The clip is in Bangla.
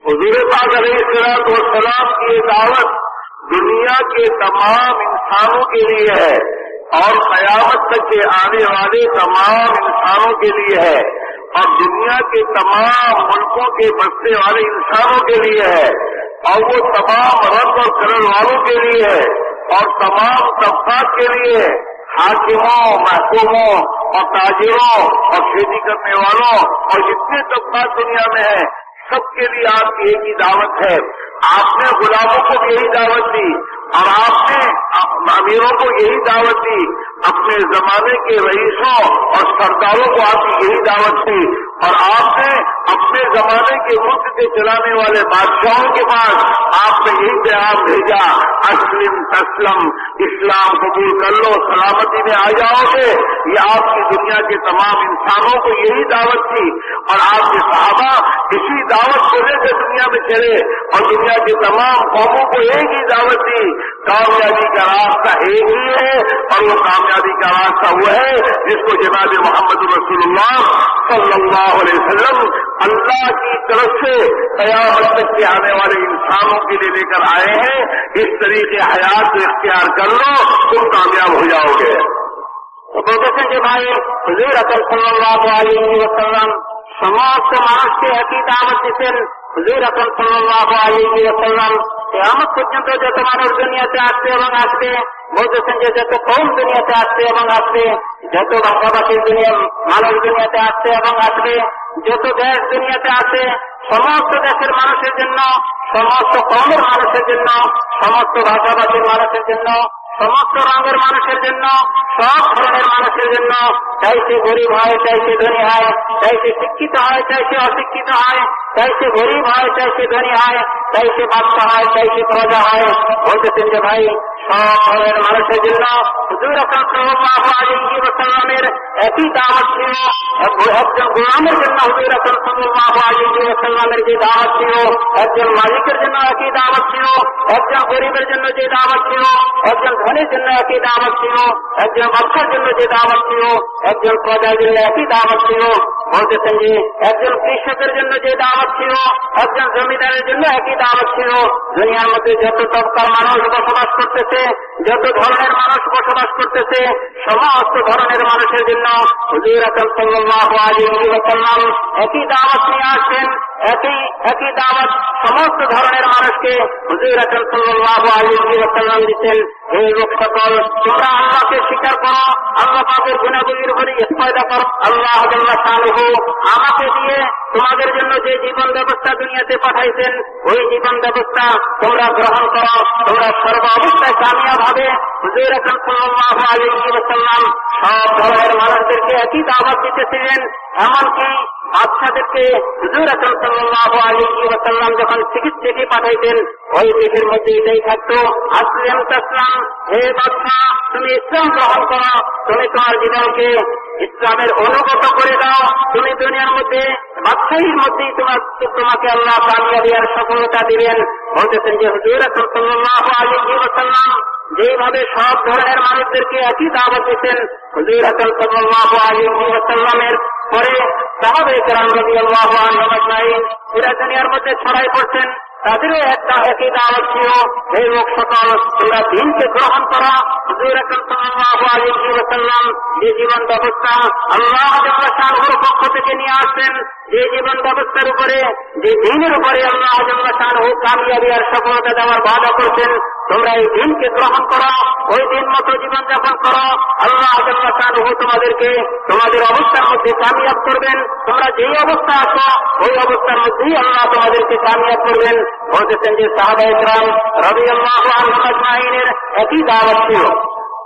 हुजूर पाक अलैहिस्सलाम की ये दावत दुनिया के तमाम इंसानों के लिए है और कयामत तक के आने वाले तमाम इंसानों के लिए है और दुनिया के तमाम मुल्कों के बसने वाले इंसानों के लिए है और वो तमाम रब और करन वालों के लिए है और तमाम तबकात के लिए है, हाकिमों, महकूमों और ताजिरों और खेती करने वालों और जितने तबकात दुनिया में है सबके लिए आपकी एक ही दावत है। आपने गुलामों को भी यही दावत दी और आपने अमीरों को यही दावत दी, अपने जमाने के रईसों और सरदारों को आपकी यही दावत दी और आपने अपने जमाने के मुल्क के चलाने वाले बादशाहों के पास आपने यही पैगाम भेजा, अस्लिम तस्लम, इस्लाम कबूल कर लो, सलामती में आ जाओगे। ये आपकी दुनिया के तमाम इंसानों को यही दावत थी और आपके सहाबा इसी दावत को लेकर दुनिया में चले और दुनिया की तमाम कौमों को एक ही दावत दी। कामयाबी का रास्ता एक ही है और वो कामयाबी का रास्ता वो है जिसको जनाब मोहम्मद रसूलुल्लाह सल्लल्लाहु अलैहि वसल्लम अल्लाह की तरफ से क़यामत तक के आने वाले इंसानों के लिए लेकर आए हैं। इस तरीके हयात को इख्तियार कर लो, तुम कामयाब हो जाओगे। तो বলতেছেন যে ভাই হুজুর আকরাম সাল্লাল্লাহু আলাইহি ওয়াসাল্লাম সমস্ত মানুষকে একই দাওয়াত দিতেন। হুজুর আকরাম সাল্লাল্লাহু আলাইহি ওয়াসাল্লাম কিয়ামত পর্যন্ত যত মানুষ দুনিয়াতে আসবে এবং আসবে, বলতেছেন যে যত কওম দুনিয়াতে আসবে এবং আসবে, যত ভাষাভাষীর দুনিয়া মানুষ দুনিয়াতে আসবে এবং আসবে, যত দেশ দুনিয়াতে আছে সমস্ত দেশের মানুষের জন্য, সমস্ত কওমের মানুষের জন্য, সমস্ত ভাষাভাষীর মানুষের জন্য, সমস্ত রঙের মানুষের জন্য, সব ধরনের মানুষের জন্য, চাই সে গরিব হয়, চাই সে ধনী হয়, চাই সে শিক্ষিত হয়, চাই সে অশিক্ষিত হয়, চাই সে গরিব হয়, চাই সে ধনী হয়, চাই সে বাদশা হয়, চাই সে প্রজা হয়, বলতেছেন যে ভাই সব ধরনের মানুষের জন্য হুজুর আকরাম সাল্লাল্লাহু আলাইহি ওয়াসাল্লামের একই দাওয়াত ছিল। একজন গোলামের জন্য হুজুর আকরাম সাল্লাল্লাহু আলাইহি ওয়াসাল্লামের যে দাওয়াত ছিল, একজন মালিকের জন্য একই দাওয়াত ছিল, একজন গরিবের জন্য যে দাওয়াত ছিল, একজন ধনীর জন্য একই দাওয়াত ছিল, একজন বাদশার জন্য যে দাওয়াত ছিল, একজন প্রজার জন্য একই দাওয়াত ছিল। বলতেছেন যে একজন কৃষকের জন্য যে দাওয়াত ছিল, একজন জমিদারের জন্য একই দাওয়াত ছিল। দুনিয়ার মধ্যে যত তবকার মানুষ বসবাস করতেছে, যত ধরনের মানুষ বসবাস করতেছে, সমস্ত ধরনের মানুষের জন্য হুজুর আকরাম সাল্লাল্লাহু আলাইহি ওয়াসাল্লাম একই দাওয়াত নিয়ে আসবেন। একই দাওয়াত সমস্ত ধরনের মানুষকে হুজুর আকরাম সাল্লাল্লাহু আলাইহি ওয়াসাল্লাম দিতেন। হে লোক সকল, তোমরা আল্লাহকে স্বীকার করো, আল্লাহ পাকের গুনাহগুলির উপরে ইস্তেগফার করো। আল্লাহ জাল্লা শানুহু আমাকে দিয়ে তোমাদের জন্য যে জীবন ব্যবস্থা দুনিয়াতে পাঠাইছেন, ওই জীবন ব্যবস্থা তোমরা গ্রহণ করো, তোমরা সর্ব অবস্থায় কামিয়াব হবে। হুজুর আকরাম সাল্লাল্লাহু আলাইহি ওয়াসাল্লাম সব ধরনের মানুষদেরকে একই দাওয়াত দিতেছিলেন। এমনকি বাদশাদেরকে হুজুর আকরাম সাল্লাল্লাহু আলাইহি ওয়াসাল্লাম যখন চিঠি পাঠাইতেন, ওই চিঠির মধ্যে এটাই থাকতো, আসলিম তাসলাম, হে বাদশা তুমি ইসলাম গ্রহণ করো, তুমি তোমার জীবনকে ইসলামের অনুগত করে দাও, তুমি দুনিয়ার মধ্যে বাদশাহীর মধ্যেই তোমাকে আল্লাহ কামিয়াবি আর সফলতা দিবেন। বলতেছেন যে হুজুর আকরাম সাল্লাল্লাহু আলাইহি ওয়াসাল্লাম যেভাবে সব ধরনের মানুষদেরকে একই দাওয়াত দিতেন, হুজুর আকরাম সাল্লাল্লাহু আলাইহি ওয়াসাল্লামের পরে সাহাবায়ে কেরাম রাদিয়াল্লাহু আনহুম আজমাইন পুরা দুনিয়ার মধ্যে ছড়াই পড়ছেন, তাদেরও একই দাওয়াত ছিল, হে লোক সকল তোমরা দ্বীনকে গ্রহণ করো। হুজুর আকরাম সাল্লাল্লাহু আলাইহি ওয়াসাল্লাম যে জীবন ব্যবস্থা আল্লাহ জাল্লা শানুহুর পক্ষ থেকে নিয়ে আসছেন, যে জীবন ব্যবস্থার উপরে, যে দ্বীনের উপরে আল্লাহ জাল্লা শানুহু কামিয়াবি আর সফলতা দেওয়ার ওয়াদা করছেন, তোমরা এই দ্বীনকে গ্রহণ করো, ওই দিন মতো জীবন যাপন করো, আল্লাহ জাল্লা শানুহু তোমাদেরকে তোমাদের অবস্থার মধ্যে কামিয়াব করবেন। তোমরা যেই অবস্থা আছো ওই অবস্থার মধ্যেই আল্লাহ তোমাদেরকে কামিয়াব করবেন। বলতেছেন যে সাহাবায়ে কেরাম রাদিয়াল্লাহু আনহুম আজমাইনের একই দাওয়াত ছিল।